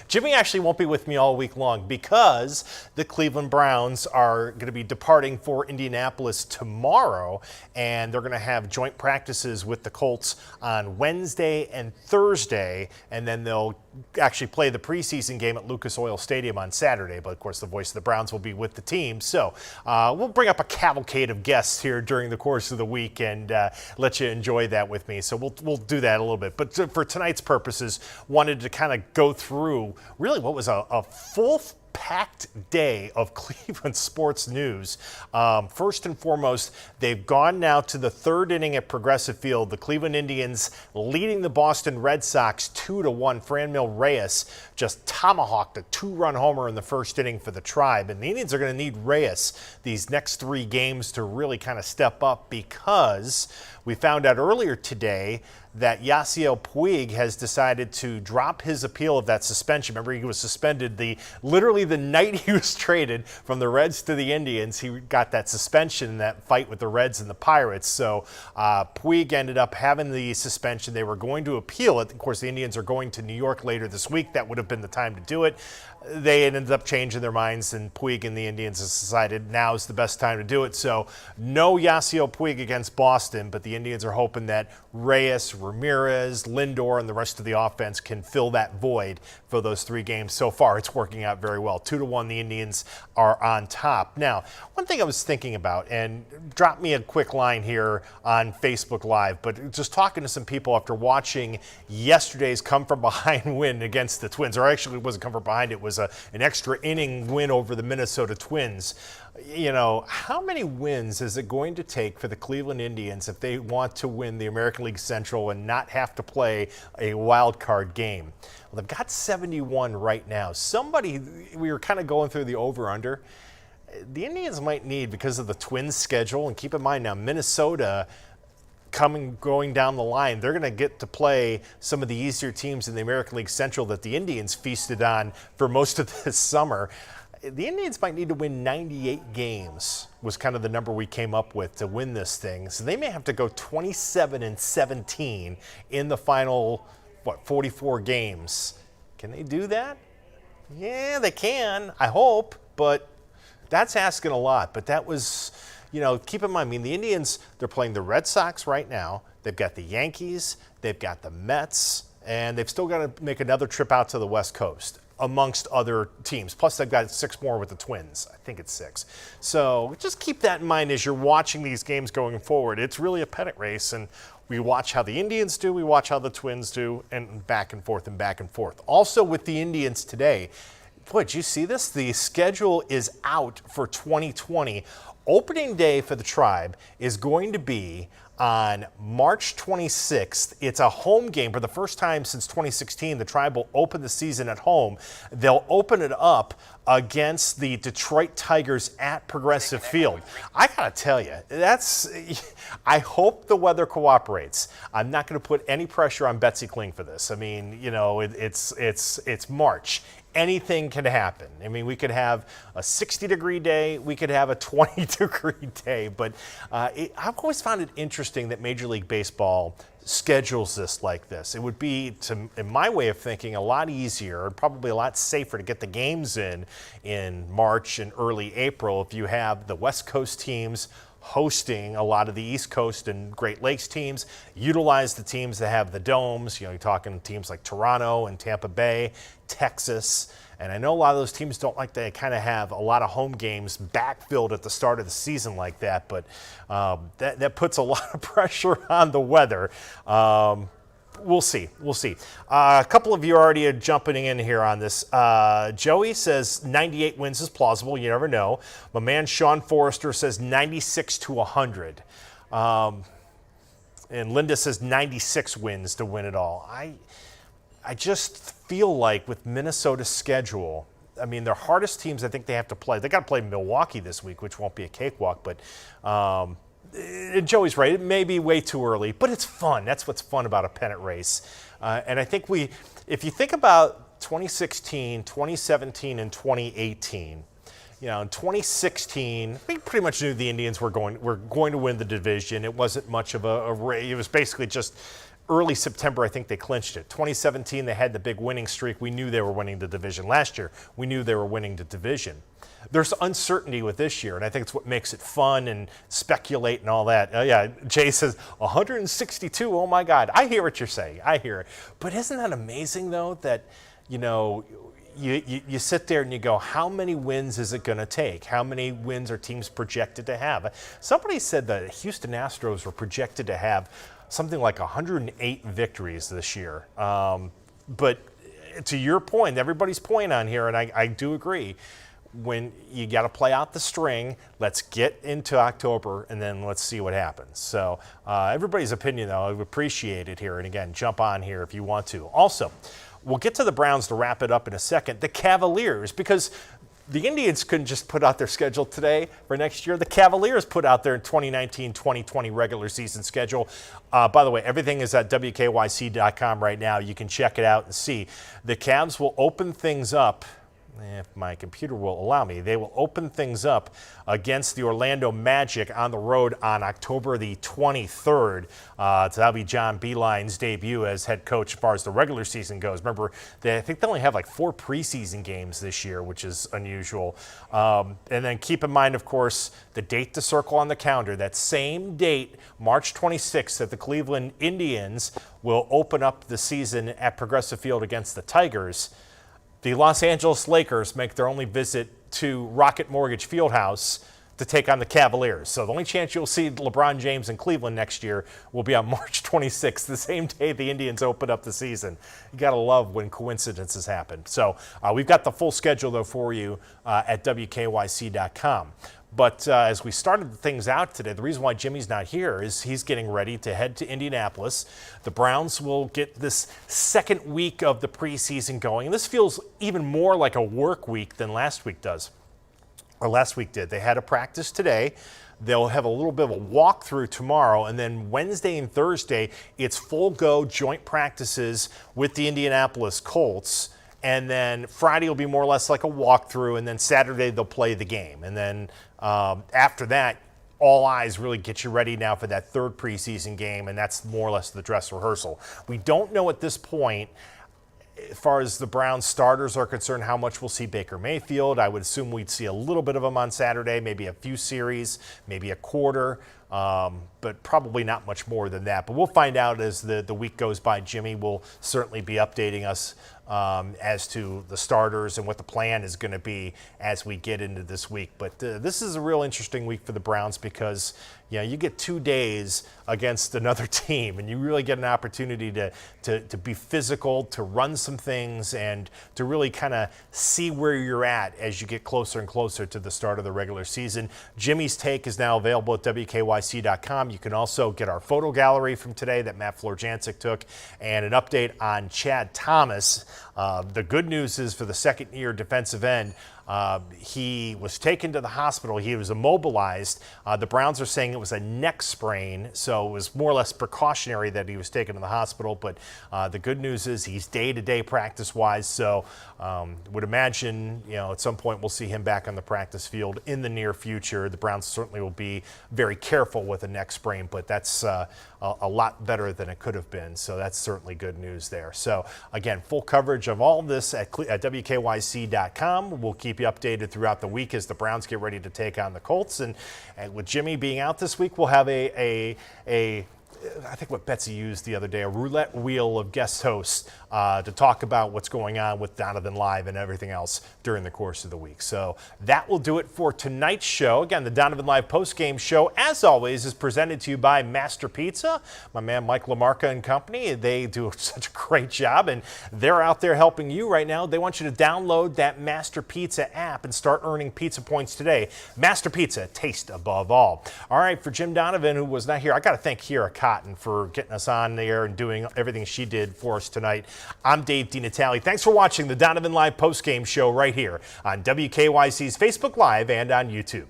Jimmy actually won't be with me all week long because the Cleveland Browns are going to be departing for Indianapolis tomorrow, and they're going to have joint practices with the Colts on Wednesday and Thursday, and then they'll actually play the preseason game at Lucas Oil Stadium on Saturday. But of course, the voice of the Browns will be with the team. So we'll bring up a cavalcade of guests here during the course of the week and let you enjoy that with me. So we'll do that a little bit. But for tonight's purposes, wanted to kind of go through really what was a full packed day of Cleveland sports news. First and foremost, they've gone now to the third inning at Progressive Field. The Cleveland Indians leading the Boston Red Sox 2-1. Franmil Reyes just tomahawked a 2-run homer in the first inning for the Tribe. And the Indians are going to need Reyes these next 3 games to really kind of step up, because we found out earlier today that Yasiel Puig has decided to drop his appeal of that suspension. Remember, he was suspended literally the night he was traded from the Reds to the Indians. He got that suspension in that fight with the Reds and the Pirates. So Puig ended up having the suspension. They were going to appeal it. Of course, the Indians are going to New York later this week. That would have been the time to do it. They ended up changing their minds, and Puig and the Indians have decided now is the best time to do it. So no Yasiel Puig against Boston, but the Indians are hoping that Reyes, Ramirez, Lindor, and the rest of the offense can fill that void for those 3 games. So far, it's working out very well. 2-1, the Indians are on top. Now, one thing I was thinking about, and drop me a quick line here on Facebook Live, but just talking to some people after watching yesterday's come-from-behind win against the Twins, or actually it wasn't come-from-behind, it was an extra inning win over the Minnesota Twins. You know, how many wins is it going to take for the Cleveland Indians if they want to win the American League Central and not have to play a wild card game? Well, they've got 71 right now. We were kind of going through the over-under. The Indians might need, because of the Twins schedule, and keep in mind now, Minnesota going down the line, they're going to get to play some of the easier teams in the American League Central that the Indians feasted on for most of this summer. The Indians might need to win 98 games, was kind of the number we came up with to win this thing. So they may have to go 27-17 in the final, 44 games. Can they do that? Yeah, they can, I hope, but that's asking a lot. But that was, keep in mind, the Indians, they're playing the Red Sox right now. They've got the Yankees, they've got the Mets, and they've still got to make another trip out to the West Coast, amongst other teams. Plus, they've got 6 more with the Twins. I think it's 6. So just keep that in mind as you're watching these games going forward. It's really a pennant race, and we watch how the Indians do, we watch how the Twins do, and back and forth and back and forth. Also with the Indians today, boy, did you see this? The schedule is out for 2020. Opening day for the Tribe is going to be on March 26th. It's a home game. For the first time since 2016, the Tribe will open the season at home. They'll open it up against the Detroit Tigers at Progressive Field. I gotta tell you, I hope the weather cooperates. I'm not gonna put any pressure on Betsy Kling for this. It's March. Anything can happen. We could have a 60-degree day. We could have a 20-degree day. But I've always found it interesting that Major League Baseball schedules this like this. It would be, in my way of thinking, a lot easier and probably a lot safer to get the games in March and early April if you have the West Coast teams hosting a lot of the East Coast and Great Lakes teams. Utilize the teams that have the domes. You're talking teams like Toronto and Tampa Bay, Texas. And I know a lot of those teams don't like to kind of have a lot of home games backfilled at the start of the season like that, but that puts a lot of pressure on the weather. We'll see. A couple of you already are jumping in here on this. Joey says 98 wins is plausible. You never know. My man Sean Forrester says 96-100. And Linda says 96 wins to win it all. I just feel like with Minnesota's schedule, their hardest teams I think they have to play. They got to play Milwaukee this week, which won't be a cakewalk, but Joey's right. It may be way too early, but it's fun. That's what's fun about a pennant race. And I think if you think about 2016, 2017, and 2018, in 2016, we pretty much knew the Indians were going to win the division. It wasn't much of a race. It was basically just early September, I think they clinched it. 2017, they had the big winning streak. We knew they were winning the division. Last year, we knew they were winning the division. There's uncertainty with this year, and I think it's what makes it fun and speculate and all that. Yeah, Jay says 162. Oh my God, I hear what you're saying. I hear it. But isn't that amazing though that, you know, you sit there and you go, how many wins is it going to take? How many wins are teams projected to have? Somebody said that Houston Astros were projected to have something like 108 victories this year. But to your point, everybody's point on here, and I do agree, when you got to play out the string, let's get into October and then let's see what happens. So everybody's opinion, though, I appreciate it here. And again, jump on here if you want to. Also, we'll get to the Browns to wrap it up in a second. The Cavaliers, because the Indians couldn't just put out their schedule today for next year. The Cavaliers put out their 2019-2020 regular season schedule. By the way, everything is at WKYC.com right now. You can check it out and see. The Cavs will open things up, if my computer will allow me, they will open things up against the Orlando Magic on the road on October the 23rd. So that'll be John Beilein's debut as head coach as far as the regular season goes. Remember, I think they only have like 4 preseason games this year, which is unusual. And then keep in mind, of course, the date to circle on the calendar. That same date, March 26th, that the Cleveland Indians will open up the season at Progressive Field against the Tigers. The Los Angeles Lakers make their only visit to Rocket Mortgage Fieldhouse to take on the Cavaliers. So the only chance you'll see LeBron James in Cleveland next year will be on March 26th, the same day the Indians open up the season. You got to love when coincidences happen. So we've got the full schedule, though, for you at WKYC.com. But as we started things out today, the reason why Jimmy's not here is he's getting ready to head to Indianapolis. The Browns will get this second week of the preseason going. And this feels even more like a work week than last week does, or last week did. They had a practice today. They'll have a little bit of a walkthrough tomorrow, and then Wednesday and Thursday, it's full go joint practices with the Indianapolis Colts. And then Friday will be more or less like a walkthrough, and then Saturday they'll play the game. And then after that, all eyes really get you ready now for that third preseason game, and that's more or less the dress rehearsal. We don't know at this point, as far as the Browns starters are concerned, how much we'll see Baker Mayfield. I would assume we'd see a little bit of him on Saturday, maybe a few series, maybe a quarter, but probably not much more than that. But we'll find out as the week goes by. Jimmy will certainly be updating us as to the starters and what the plan is going to be as we get into this week. But this is a real interesting week for the Browns because, you know, you get 2 days against another team and you really get an opportunity to be physical, to run some things, and to really kind of see where you're at as you get closer and closer to the start of the regular season. Jimmy's take is now available at WKYC.com. You can also get our photo gallery from today that Matt Florjancic took and an update on Chad Thomas. The good news is for the second-year defensive end, he was taken to the hospital. He was immobilized. The Browns are saying it was a neck sprain, so it was more or less precautionary that he was taken to the hospital. But the good news is he's day-to-day practice-wise, so would imagine, you know, at some point we'll see him back on the practice field in the near future. The Browns certainly will be very careful with a neck sprain, but that's a lot better than it could have been. So that's certainly good news there. So again, full coverage of all this at WKYC.com. We'll keep you updated throughout the week as the Browns get ready to take on the Colts. And with Jimmy being out this week, we'll have I think what Betsy used the other day, a roulette wheel of guest hosts to talk about what's going on with Donovan Live and everything else during the course of the week. So that will do it for tonight's show. Again, the Donovan Live Postgame Show, as always, is presented to you by Master Pizza. My man Mike LaMarca and company, they do such a great job, and they're out there helping you right now. They want you to download that Master Pizza app and start earning pizza points today. Master Pizza, taste above all. All right, for Jim Donovan, who was not here, I got to thank Kira Cotton for getting us on there and doing everything she did for us tonight. I'm Dave DeNatale. Thanks for watching the Donovan Live Postgame Show right here on WKYC's Facebook Live and on YouTube.